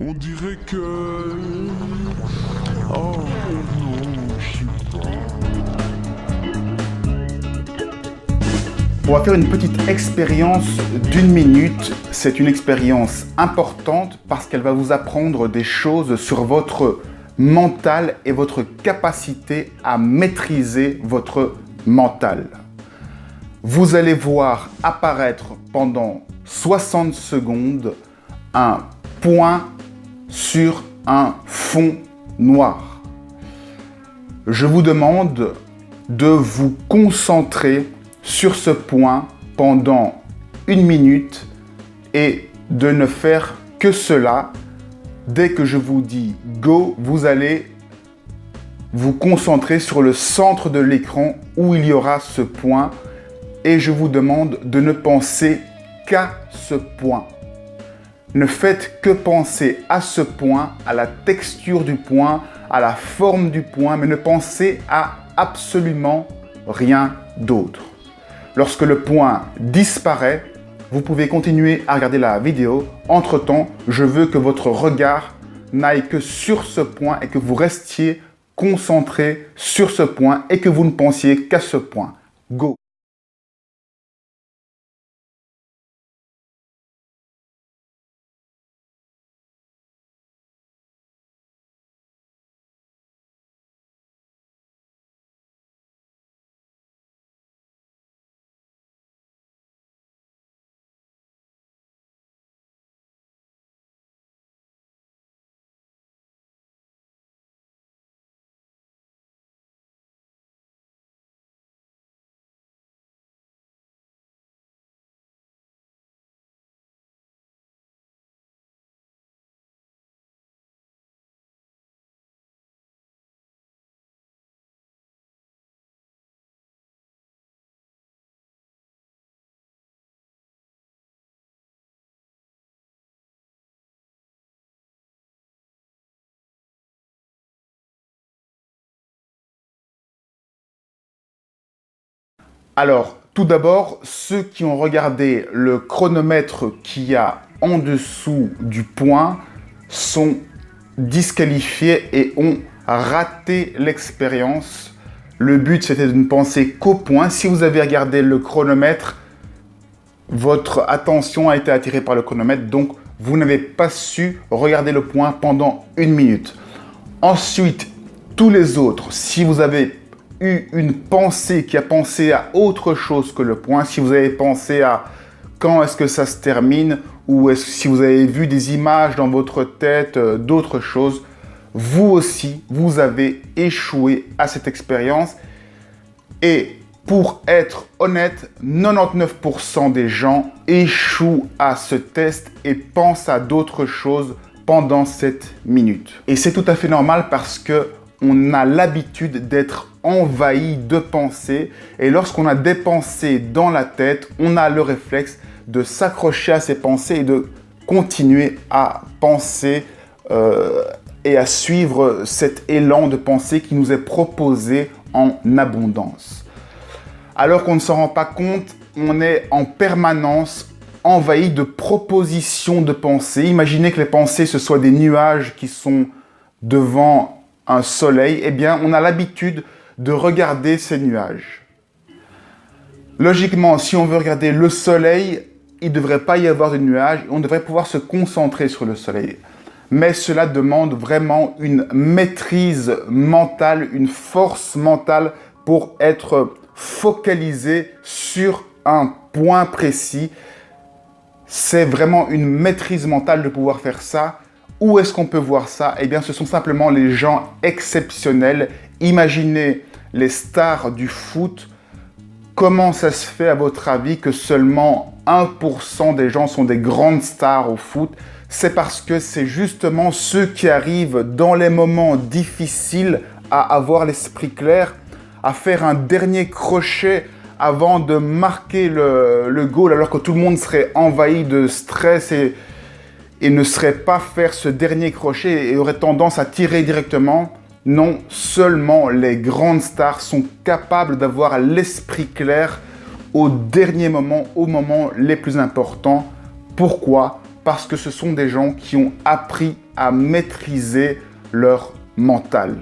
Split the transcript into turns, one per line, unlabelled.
On dirait que... Oh non, je sais pas.
On va faire une petite expérience d'une minute. C'est une expérience importante parce qu'elle va vous apprendre des choses sur votre mental et votre capacité à maîtriser votre mental. Vous allez voir apparaître pendant 60 secondes un point sur un fond noir. Je vous demande de vous concentrer sur ce point pendant une minute et de ne faire que cela. Dès que je vous dis go, vous allez vous concentrer sur le centre de l'écran où il y aura ce point et je vous demande de ne penser qu'à ce point. Ne faites que penser à ce point, à la texture du point, à la forme du point, mais ne pensez à absolument rien d'autre. Lorsque le point disparaît, vous pouvez continuer à regarder la vidéo. Entre-temps, je veux que votre regard n'aille que sur ce point et que vous restiez concentré sur ce point et que vous ne pensiez qu'à ce point. Go! Alors, tout d'abord, ceux qui ont regardé le chronomètre qu'il y a en dessous du point sont disqualifiés et ont raté l'expérience. Le but, c'était de ne penser qu'au point. Si vous avez regardé le chronomètre, votre attention a été attirée par le chronomètre, donc vous n'avez pas su regarder le point pendant une minute. Ensuite, tous les autres, si vous avez eu une pensée qui a pensé à autre chose que le point, si vous avez pensé à quand est-ce que ça se termine, ou si vous avez vu des images dans votre tête d'autres choses, vous aussi, vous avez échoué à cette expérience. Et pour être honnête, 99% des gens échouent à ce test et pensent à d'autres choses pendant cette minute. Et c'est tout à fait normal parce que on a l'habitude d'être envahi de pensées et lorsqu'on a des pensées dans la tête, on a le réflexe de s'accrocher à ces pensées et de continuer à penser et à suivre cet élan de pensée qui nous est proposé en abondance. Alors qu'on ne s'en rend pas compte, on est en permanence envahi de propositions de pensées. Imaginez que les pensées, ce soient des nuages qui sont devant un soleil. Eh bien, on a l'habitude de regarder ces nuages. Logiquement, si on veut regarder le soleil, il ne devrait pas y avoir de nuages. On devrait pouvoir se concentrer sur le soleil. Mais cela demande vraiment une maîtrise mentale, une force mentale pour être focalisé sur un point précis. C'est vraiment une maîtrise mentale de pouvoir faire ça. Où est-ce qu'on peut voir ça? Eh bien, ce sont simplement les gens exceptionnels. Imaginez les stars du foot. Comment ça se fait, à votre avis, que seulement 1% des gens sont des grandes stars au foot? C'est parce que c'est justement ceux qui arrivent dans les moments difficiles à avoir l'esprit clair, à faire un dernier crochet avant de marquer le goal, alors que tout le monde serait envahi de stress et ne serait pas faire ce dernier crochet et aurait tendance à tirer directement. Non, seulement les grandes stars sont capables d'avoir l'esprit clair au dernier moment, au moment les plus importants. Pourquoi? parce que ce sont des gens qui ont appris à maîtriser leur mental.